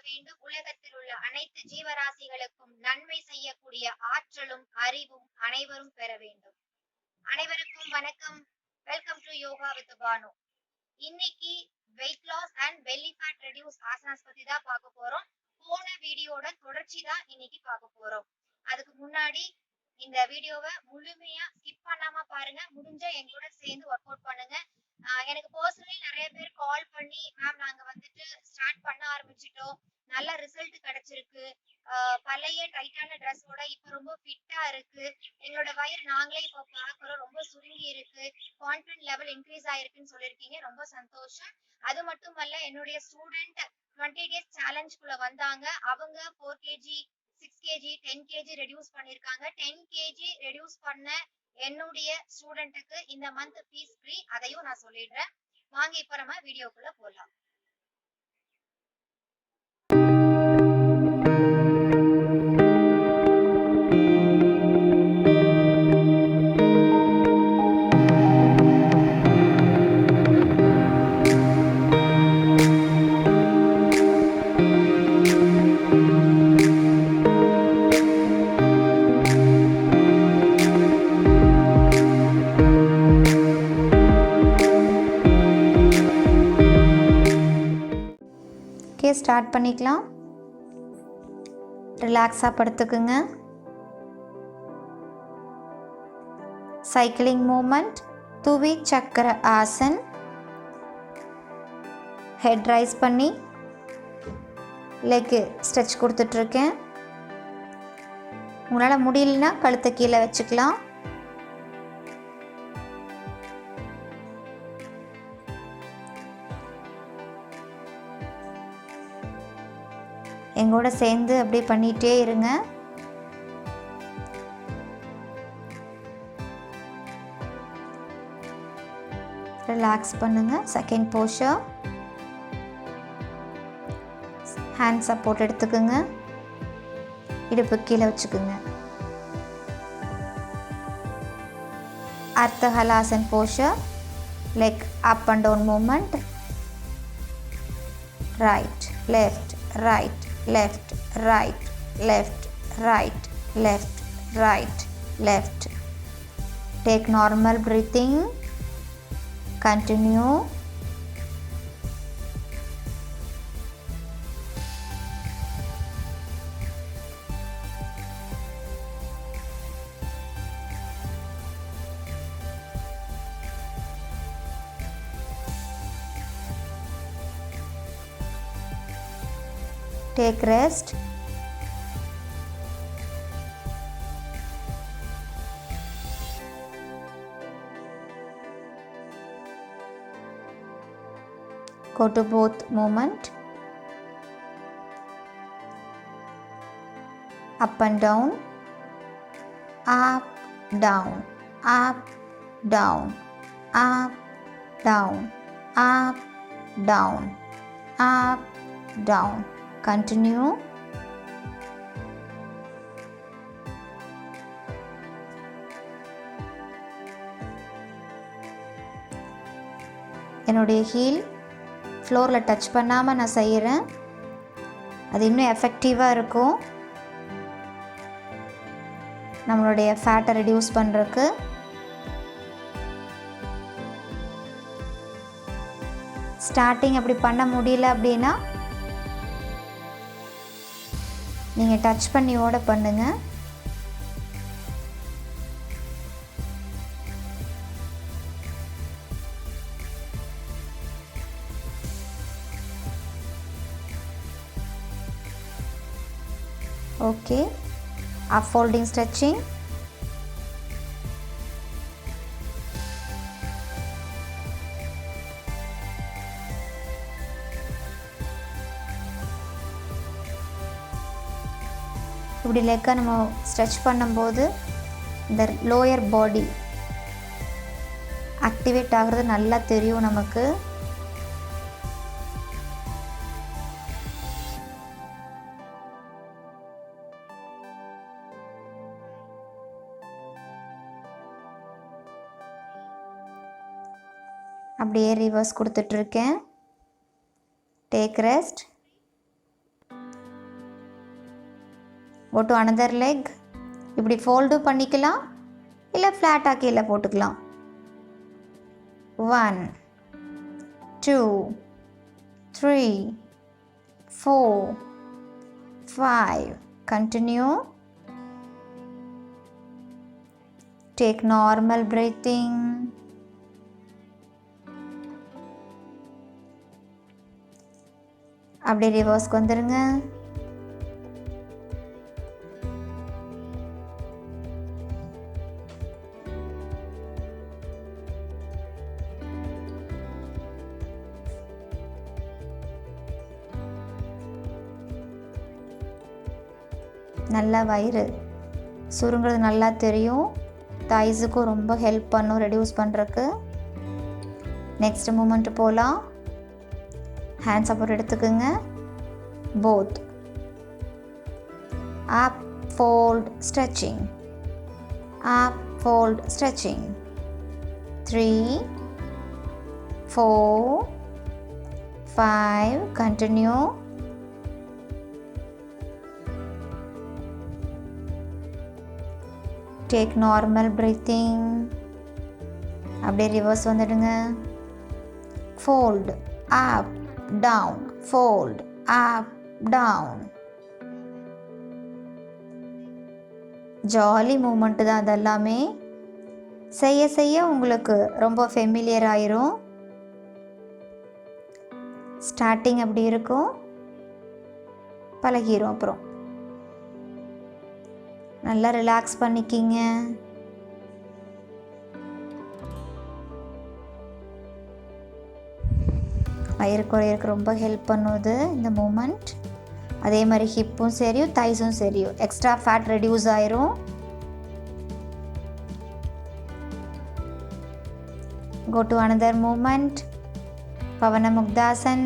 வேண்டும். உலகத்தில் உள்ள அனைத்து ஜீவராசிகளுக்கும் நன்மை செய்யக்கூடிய ஆற்றலும் அறிவும் அனைவரும் பெற வேண்டும். அனைவருக்கும் வணக்கம். Welcome to yoga with Bhanu. இன்னைக்கு weight loss and belly fat reduce asanas பத்தி தான் பார்க்க போறோம். போன வீடியோட தொடர்ச்சி தான் இன்னைக்கு பார்க்க போறோம். அதுக்கு முன்னாடி இந்த வீடியோவை முழுமையா ஸ்கிப் பண்ணாம பாருங்க. முடிஞ்சா என் கூட சேர்ந்து ஒர்க் அவுட் பண்ணுங்க. எனக்கு பர்சனலி நிறைய பேர் கால் பண்ணி மேம் நாங்க வந்துட்டு ஸ்டார்ட் பண்ண ஆரம்பிச்சிட்டோம், நல்ல ரிசல்ட் கிடைச்சிருக்கு, பழைய டைட்டான ட்ரெஸ்ஸோட இப்ப ரொம்ப ஃபிட்டா இருக்கு, எங்களோட வயிறு நாங்களே இப்ப பாக்குறோம் ரொம்ப சுருங்கி இருக்கு, கான்ஃபிடன்ட் லெவல் இன்க்ரீஸ் ஆயிருக்குன்னு சொல்லியிருக்கீங்க. ரொம்ப சந்தோஷம். அது மட்டுமல்ல, என்னுடைய ஸ்டூடெண்ட் 20 டேஸ் சேலஞ்சுக்குள்ள வந்தாங்க. அவங்க 4 kg 6 kg 10 kg ரெடியூஸ் பண்ணிருக்காங்க. 10 kg ரெடியூஸ் பண்ண என்னுடைய ஸ்டூடெண்ட்டுக்கு இந்த மந்த் ஃபீஸ் ஃப்ரீ. அதையும் நான் சொல்லிடுறேன். வாங்க இப்ப நம்ம வீடியோக்குள்ள போலாம். ஸ்டார்ட் பண்ணிக்கலாம். ரிலாக்ஸாக படுத்துக்குங்க. சைக்கிளிங் மூமெண்ட், துவி சக்கர ஆசன். ஹெட் ரைஸ் பண்ணி லெக்கு ஸ்ட்ரெச் கொடுத்துட்ருக்கேன். உங்களால் முடியலன்னா கழுத்தை கீழே வச்சுக்கலாம். எங்கூட சேர்ந்து அப்படியே பண்ணிகிட்டே இருங்க. ரிலாக்ஸ் பண்ணுங்க. செகண்ட் போஸ்டர், ஹேண்ட் சப்போர்ட் எடுத்துக்குங்க. இடுப்பு கீழே வச்சுக்குங்க. Ardha Halasan posture, leg up and down movement. Right left right left right left right left right left. Take normal breathing. Continue. Take rest. Go to both movement. Up and down. Up, down. Up, down. Up, down. Up, down. Up, down. Continue. என்னுடைய heel ஃப்ளோரில் touch பண்ணாமல் நான் செய்கிறேன். அது இன்னும் எஃபெக்டிவாக இருக்கும் நம்மளுடைய ஃபேட்டை ரெடியூஸ் பண்ணுறதுக்கு. ஸ்டார்டிங் அப்படி பண்ண முடியல அப்படின்னா நீங்கள் டச் பண்ணியோட பண்ணுங்க. ஓகே, அப் ஃபோல்டிங் ஸ்ட்ரெச்சிங். இப்படி லெக்கை நம்ம ஸ்ட்ரெச் பண்ணும்போது இந்த லோயர் பாடி ஆக்டிவேட் ஆகிறது நல்லா தெரியும் நமக்கு. அப்படியே ரிவர்ஸ் கொடுத்துட்ருக்கேன். Take rest. Go to another leg. இப்படி ஃபோல்டும் பண்ணிக்கலாம், இல்லை ஃப்ளாட்டாக கீழே போட்டுக்கலாம். 1 2 3 4 5. Continue. Take normal breathing. அப்படியே ரிவர்ஸ்க்கு வந்துடுங்க. நல்லா வயிறு சுருங்கிறது நல்லா தெரியும். தைஸுக்கும் ரொம்ப ஹெல்ப் பண்ணும் ரெடியூஸ் பண்ணுறதுக்கு. நெக்ஸ்ட் மூமெண்ட் போகலாம். ஹேண்ட் சப்போர்ட் எடுத்துக்கோங்க. Both up fold stretching, up fold stretching. 3 4 5. Continue. Take normal breathing. அப்படியே ரிவர்ஸ் வந்துடுங்க. Fold up down, fold up down. Jolly movement தான் அதெல்லாமே. செய்ய செய்ய உங்களுக்கு ரொம்ப ஃபெமிலியர் ஆயிரும். ஸ்டார்டிங் அப்படி இருக்கும், பழகிரும். அப்புறம் நல்லா ரிலாக்ஸ் பண்ணிக்கிங்க. வயிறு குறையிறதுக்கு ரொம்ப ஹெல்ப் பண்ணுது இந்த மூமெண்ட். அதே மாதிரி ஹிப்பும் சரியும் தைஸும் சரியும் எக்ஸ்ட்ரா ஃபேட் ரெடியூஸ் ஆயிரும். Go to another movement. Pavana Mukdasan.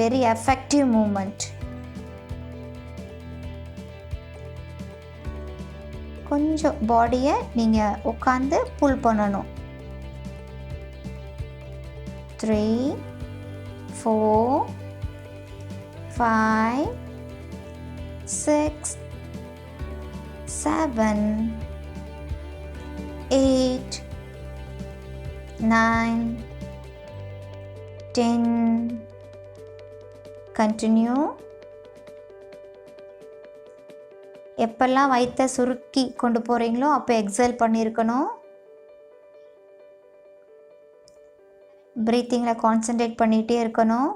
Very effective movement. கொஞ்சம் பாடியை நீங்கள் உட்காந்து புல் பண்ணணும். 3 4 5 6 7 8 9 10. Continue. எப்பெல்லாம் வயிற்றை சுருக்கி கொண்டு போகிறீங்களோ அப்போ எக்ஸேல் பண்ணியிருக்கணும். ப்ரீத்திங்கில் கான்சென்ட்ரேட் பண்ணிகிட்டே இருக்கணும்.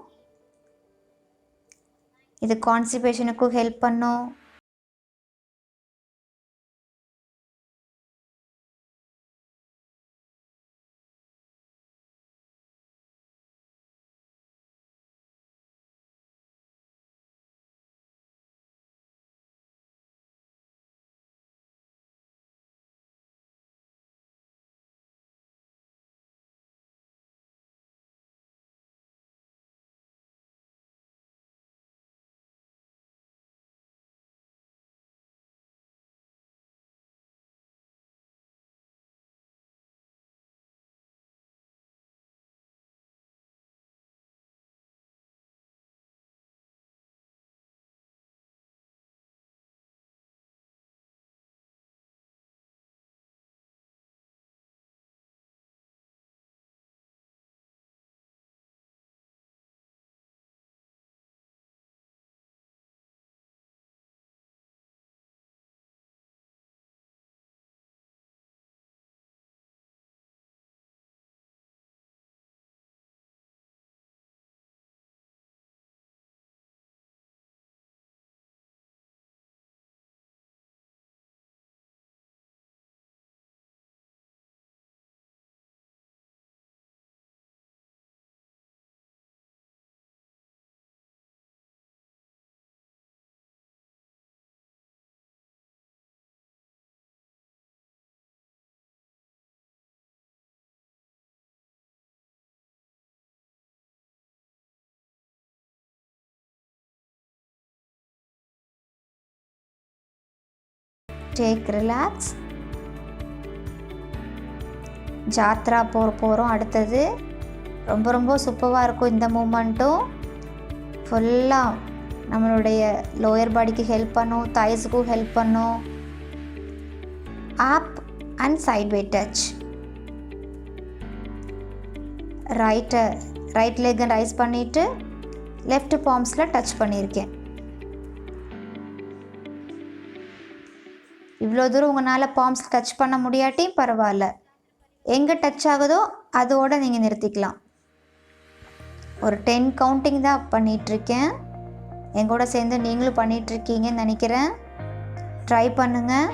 இது கான்ஸ்டிபேஷனுக்கும் ஹெல்ப் பண்ணும். Take relax. ஜாத்ரா போகிறோம் அடுத்தது. ரொம்ப ரொம்ப சூப்பராக இருக்கும் இந்த மூமெண்ட்டும். ஃபுல்லாக நம்மளுடைய லோயர் பாடிக்கு ஹெல்ப் பண்ணும், தைஸுக்கும் ஹெல்ப் பண்ணும். Up and sideway touch. Right லெக்கை ரைஸ் பண்ணிவிட்டு லெஃப்ட் பாம்ஸில் டச் பண்ணியிருக்கேன். இவ்வளோ தூரம் உங்களால் பாம்ஸ் டச் பண்ண முடியாட்டியும் பரவாயில்ல, எங்கே டச் ஆகுதோ அதோடு நீங்கள் நிறுத்திக்கலாம். ஒரு 10 கவுண்டிங் தான் பண்ணிகிட்ருக்கேன். எங்கூட சேர்ந்து நீங்களும் பண்ணிகிட்ருக்கீங்கன்னு நினைக்கிறேன். ட்ரை பண்ணுங்கள்.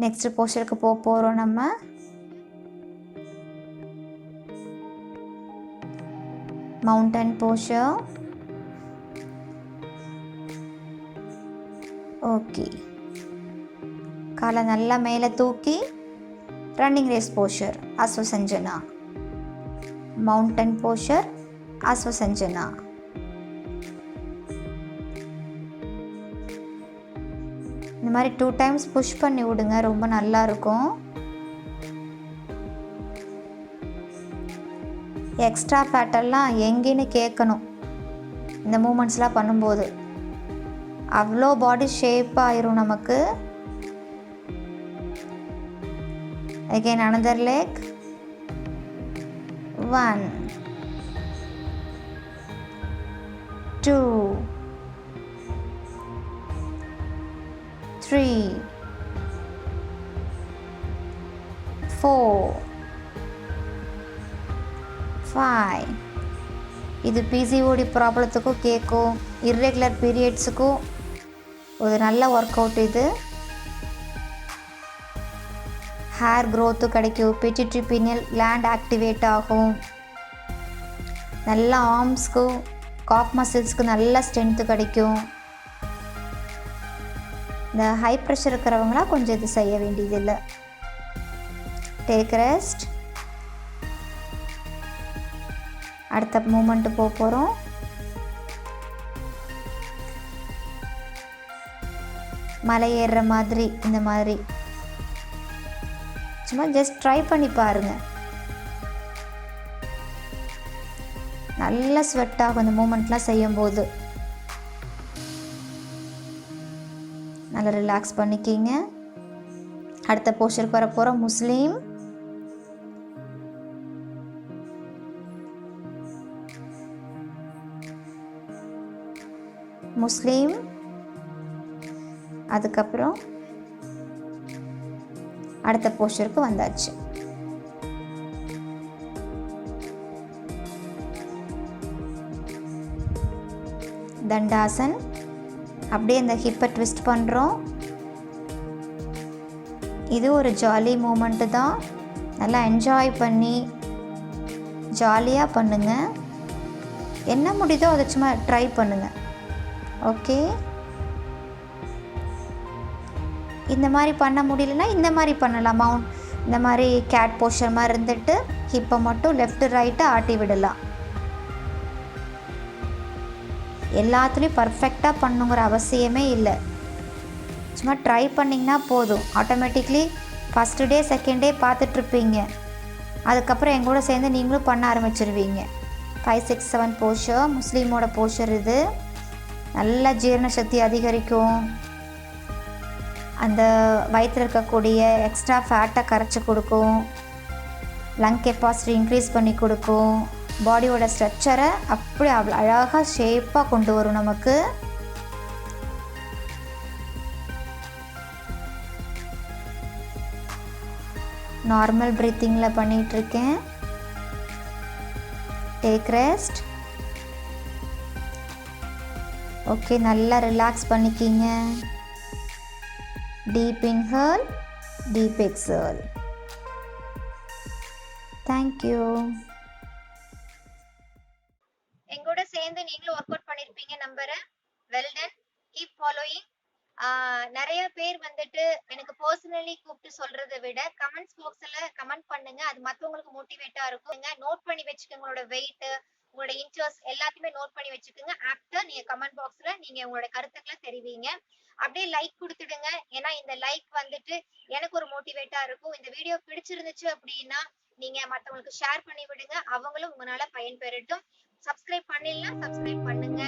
நெக்ஸ்ட் போஸ்டருக்கு போக போகிறோம். நம்ம மவுண்டன் போஸ்டர். ஓகே, காலை நல்லா மேலே தூக்கி ரன்னிங் ரேஸ் போஸ்டர் அஸ்வசஞ்சனா. மவுண்டன் போஸ்டர் அஸ்வசஞ்சனா. இந்த மாதிரி 2 டைம்ஸ் புஷ் பண்ணி விடுங்க, ரொம்ப நல்லா இருக்கும். எக்ஸ்ட்ரா ஃபேட்டெல்லாம் எங்கேன்னு கேட்கணும் இந்த மூமெண்ட்ஸ்லாம் பண்ணும்போது. அவ்வளோ பாடி ஷேப் ஆயிரும் நமக்கு. Again another leg. 1 2 3 4 5. இது பிசிஓடி ப்ராப்ளத்துக்கும் கேட்கும், இர்ரெகுலர் பீரியட்ஸுக்கும் ஒரு நல்ல ஒர்க் அவுட். இது ஹேர் க்ரோத்து கிடைக்கும், பிட்யூட்டரி பீனியல் கிளாண்ட் ஆக்டிவேட் ஆகும், நல்ல ஆர்ம்ஸ்க்கும் காஃப் மசில்ஸ்க்கு நல்ல ஸ்ட்ரென்த்து கிடைக்கும். இந்த ஹை ப்ரெஷர் இருக்கிறவங்களாம் கொஞ்சம் இது செய்ய வேண்டியதில்லை. Take rest. அடுத்த மூமெண்ட்டு போக போகிறோம். மலை ஏறுற மாதிரி இந்த மாதிரி சும்மா ஜஸ்ட் ட்ரை பண்ணி பாருங்கள். நல்லா ஸ்வெட் ஆகும் இந்த மூமெண்ட்லாம் செய்யும்போது. நல்லா ரிலாக்ஸ் பண்ணிக்கிங்க. அடுத்த போஸ்டருக்கு வர போகிறோம். முஸ்லீம். முஸ்லீம். அதுக்கப்புறம் அடுத்த போஸ்டருக்கு வந்தாச்சு. தண்டாசன். அப்படியே இந்த ஹிப்பை ட்விஸ்ட் பண்ணுறோம். இது ஒரு ஜாலி மூமெண்ட்டு தான். நல்லா என்ஜாய் பண்ணி ஜாலியாக பண்ணுங்கள். என்ன முடியுதோ அதை சும்மா ட்ரை பண்ணுங்கள். ஓகே, இந்த மாதிரி பண்ண முடியலன்னா இந்த மாதிரி பண்ணலாம். இந்த மாதிரி கேட் போஸ்டர் மாதிரி இருந்துட்டு ஹிப்பை மட்டும் லெஃப்ட் ரைட்டு ஆட்டி விடலாம். எல்லாத்துலேயும் பர்ஃபெக்டாக பண்ணுங்கிற அவசியமே இல்லை. சும்மா ட்ரை பண்ணிங்கன்னா போதும். Automatically first day second day பார்த்துட்ருப்பீங்க. அதுக்கப்புறம் எங்கூட சேர்ந்து நீங்களும் பண்ண ஆரம்பிச்சிருவீங்க. 5, 6, 7 போஸ்டர் முஸ்லீமோட போஸ்டர். இது நல்ல ஜீரண சக்தி அதிகரிக்கும். அந்த வயிற்றில் இருக்கக்கூடிய எக்ஸ்ட்ரா ஃபேட்டை கரைச்சி கொடுக்கும். லங் கெப்பாசிட்டி இன்க்ரீஸ் பண்ணி கொடுக்கும். பாடியோட ஸ்ட்ரக்சரை அப்படி அவ்வளோ அழகாக ஷேப்பாக கொண்டு வரும் நமக்கு. நார்மல் ப்ரீத்திங்கில் பண்ணிகிட்ருக்கேன். Take rest. ஓகே, நல்லா ரிலாக்ஸ் பண்ணிக்கிங்க. Deep inhale, deep exhale. Thank you. எங்கூட சேர்ந்து நீங்களும் ஒர்க் அவுட் பண்ணிருப்பீங்க நம்புறேன். Well done. Keep following. நிறைய பேர் வந்துட்டு எனக்கு பர்சனலி கூப்பிட்டு சொல்றதை விட கமெண்ட்ஸ் பாக்ஸ்ல கமெண்ட் பண்ணுங்க. அது மற்றவங்களுக்கு மோட்டிவேட்டா இருக்கும். நோட் பண்ணி வச்சுக்கோங்க. உங்களோட வெயிட், உங்களோட இன்ச்சஸ் எல்லாத்தையுமே நோட் பண்ணி வச்சுக்கோங்க. ஆஃப்டர் நீங்க கமெண்ட் பாக்ஸ்ல நீங்க உங்களோட கருத்துக்களை தெரிவிங்க. அப்படியே லைக் கொடுத்துடுங்க. ஏன்னா இந்த லைக் வந்துட்டு எனக்கு ஒரு மோட்டிவேட்டா இருக்கும். இந்த வீடியோ பிடிச்சிருந்துச்சு அப்படின்னா நீங்க மற்றவங்களுக்கு ஷேர் பண்ணி விடுங்க. அவங்களும் உங்களால பயன்பெறட்டும். சப்ஸ்கிரைப் பண்ணலாம், சப்ஸ்கிரைப் பண்ணுங்க.